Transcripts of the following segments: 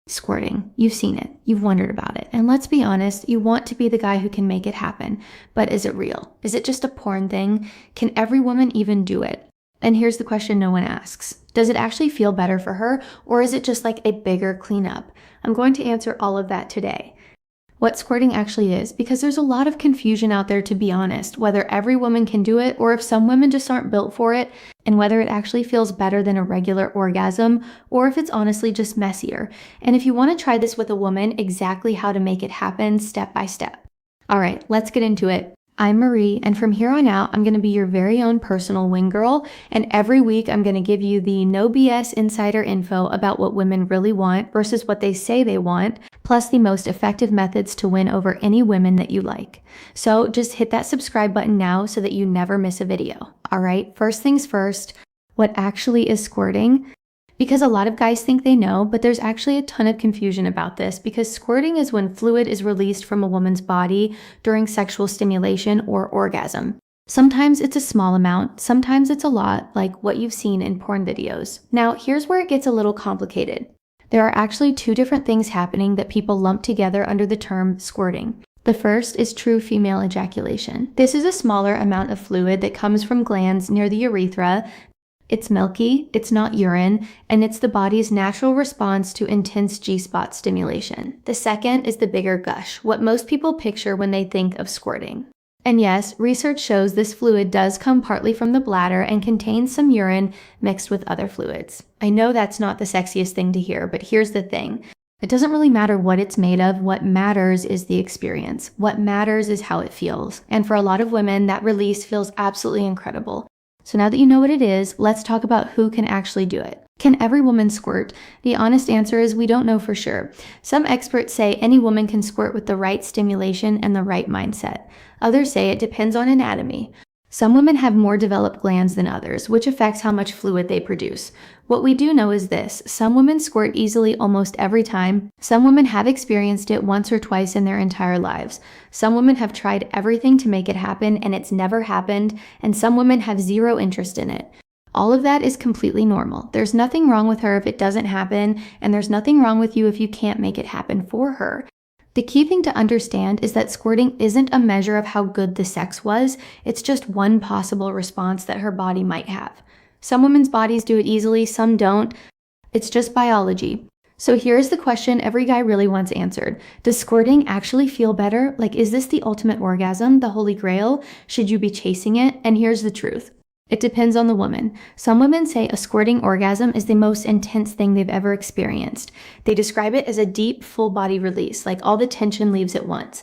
Squirting. You've seen it. You've wondered about it. And let's be honest, you want to be the guy who can make it happen. But is it real? Is it just a porn thing? Can every woman even do it? And here's the question no one asks. Does it actually feel better for her, or is it just like a bigger cleanup? I'm going to answer all of that today. What squirting actually is, because there's a lot of confusion out there, to be honest, whether every woman can do it or if some women just aren't built for it, and whether it actually feels better than a regular orgasm or if it's honestly just messier. And if you want to try this with a woman, exactly how to make it happen step by step. All right, let's get into it. I'm Marie, and from here on out, I'm going to be your very own personal wing girl, and every week I'm going to give you the no BS insider info about what women really want versus what they say they want, plus the most effective methods to win over any women that you like. So just hit that subscribe button now so that you never miss a video. All right, first things first, what actually is squirting? Because a lot of guys think they know, but there's actually a ton of confusion about this, because squirting is when fluid is released from a woman's body during sexual stimulation or orgasm. Sometimes it's a small amount, sometimes it's a lot, like what you've seen in porn videos. Now, here's where it gets a little complicated. There are actually two different things happening that people lump together under the term squirting. The first is true female ejaculation. This is a smaller amount of fluid that comes from glands near the urethra. It's milky, it's not urine, and it's the body's natural response to intense G-spot stimulation. The second is the bigger gush, what most people picture when they think of squirting. And yes, research shows this fluid does come partly from the bladder and contains some urine mixed with other fluids. I know that's not the sexiest thing to hear, but here's the thing. It doesn't really matter what it's made of. What matters is the experience. What matters is how it feels. And for a lot of women, that release feels absolutely incredible. So now that you know what it is, let's talk about who can actually do it. Can every woman squirt? The honest answer is we don't know for sure. Some experts say any woman can squirt with the right stimulation and the right mindset. Others say it depends on anatomy. Some women have more developed glands than others, which affects how much fluid they produce. What we do know is this: some women squirt easily almost every time. Some women have experienced it once or twice in their entire lives. Some women have tried everything to make it happen and it's never happened, and some women have zero interest in it. All of that is completely normal. There's nothing wrong with her if it doesn't happen, and there's nothing wrong with you if you can't make it happen for her. The key thing to understand is that squirting isn't a measure of how good the sex was, it's just one possible response that her body might have. Some women's bodies do it easily, some don't. It's just biology. So here's the question every guy really wants answered. Does squirting actually feel better? Like, is this the ultimate orgasm, the holy grail? Should you be chasing it? And here's the truth. It depends on the woman. Some women say a squirting orgasm is the most intense thing they've ever experienced. They describe it as a deep, full body release, like all the tension leaves at once.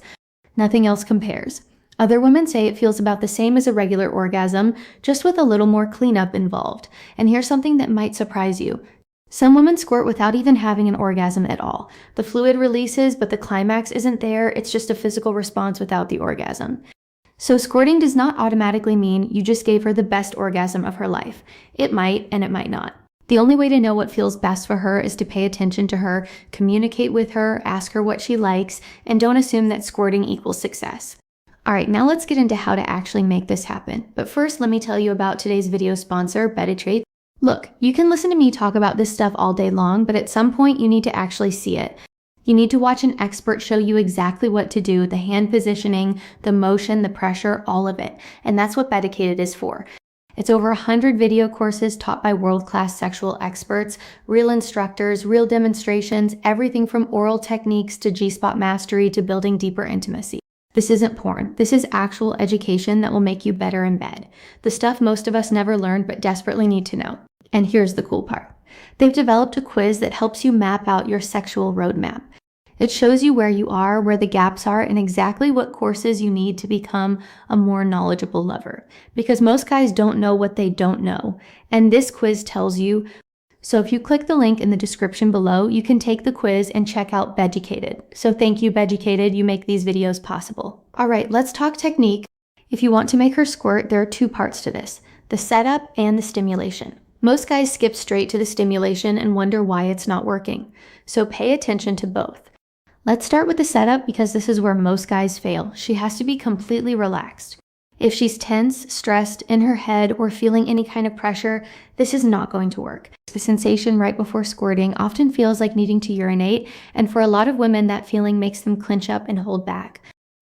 Nothing else compares. Other women say it feels about the same as a regular orgasm, just with a little more cleanup involved. And here's something that might surprise you. Some women squirt without even having an orgasm at all. The fluid releases, but the climax isn't there. It's just a physical response without the orgasm. So squirting does not automatically mean you just gave her the best orgasm of her life. It might, and it might not. The only way to know what feels best for her is to pay attention to her, communicate with her, ask her what she likes, and don't assume that squirting equals success. All right, now let's get into how to actually make this happen. But first, let me tell you about today's video sponsor, Better. Look, you can listen to me talk about this stuff all day long, but at some point you need to actually see it. You need to watch an expert show you exactly what to do, the hand positioning, the motion, the pressure, all of it. And that's what Dedicated is for. It's over 100 video courses taught by world-class sexual experts, real instructors, real demonstrations, everything from oral techniques to G-spot mastery to building deeper intimacy. This isn't porn. This is actual education that will make you better in bed. The stuff most of us never learned but desperately need to know. And here's the cool part. They've developed a quiz that helps you map out your sexual roadmap. It shows you where you are, where the gaps are, and exactly what courses you need to become a more knowledgeable lover. Because most guys don't know what they don't know. And this quiz tells you. So if you click the link in the description below, you can take the quiz and check out Beducated. So thank you, Beducated. You make these videos possible. All right, let's talk technique. If you want to make her squirt, there are two parts to this: the setup and the stimulation. Most guys skip straight to the stimulation and wonder why it's not working. So pay attention to both. Let's start with the setup because this is where most guys fail. She has to be completely relaxed. If she's tense, stressed, in her head, or feeling any kind of pressure, this is not going to work. The sensation right before squirting often feels like needing to urinate, and for a lot of women, that feeling makes them clench up and hold back.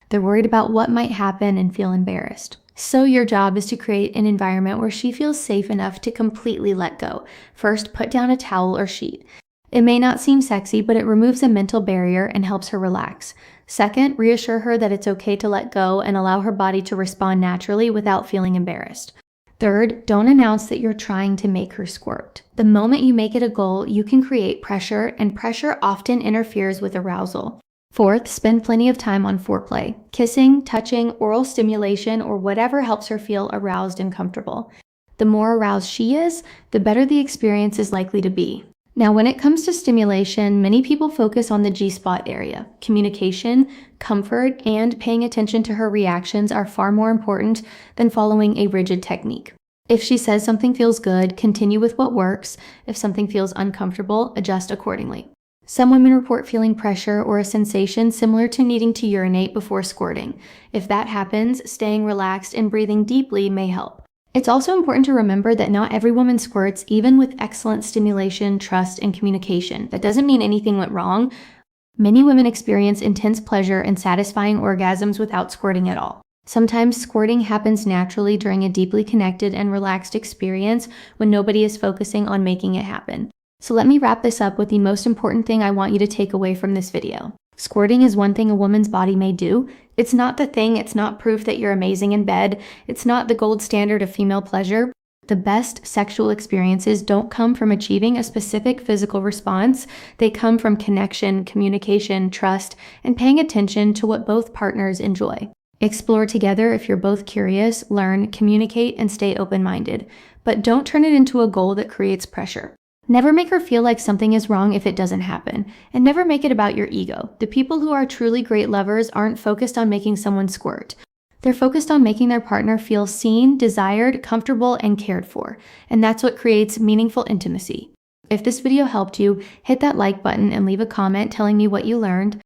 They're worried about what might happen and feel embarrassed. So your job is to create an environment where she feels safe enough to completely let go. First, put down a towel or sheet. It may not seem sexy, but it removes a mental barrier and helps her relax. Second, reassure her that it's okay to let go and allow her body to respond naturally without feeling embarrassed. Third, don't announce that you're trying to make her squirt. The moment you make it a goal, you can create pressure, and pressure often interferes with arousal. Fourth, spend plenty of time on foreplay. Kissing, touching, oral stimulation, or whatever helps her feel aroused and comfortable. The more aroused she is, the better the experience is likely to be. Now, when it comes to stimulation, many people focus on the G-spot area. Communication, comfort, and paying attention to her reactions are far more important than following a rigid technique. If she says something feels good, continue with what works. If something feels uncomfortable, adjust accordingly. Some women report feeling pressure or a sensation similar to needing to urinate before squirting. If that happens, staying relaxed and breathing deeply may help. It's also important to remember that not every woman squirts, even with excellent stimulation, trust, and communication. That doesn't mean anything went wrong. Many women experience intense pleasure and satisfying orgasms without squirting at all. Sometimes squirting happens naturally during a deeply connected and relaxed experience when nobody is focusing on making it happen. So let me wrap this up with the most important thing I want you to take away from this video. Squirting is one thing a woman's body may do. It's not the thing, it's not proof that you're amazing in bed. It's not the gold standard of female pleasure. The best sexual experiences don't come from achieving a specific physical response. They come from connection, communication, trust, and paying attention to what both partners enjoy. Explore together if you're both curious, learn, communicate, and stay open-minded. But don't turn it into a goal that creates pressure. Never make her feel like something is wrong if it doesn't happen, and never make it about your ego. The people who are truly great lovers aren't focused on making someone squirt. They're focused on making their partner feel seen, desired, comfortable, and cared for, and that's what creates meaningful intimacy. If this video helped you, hit that like button and leave a comment telling me what you learned.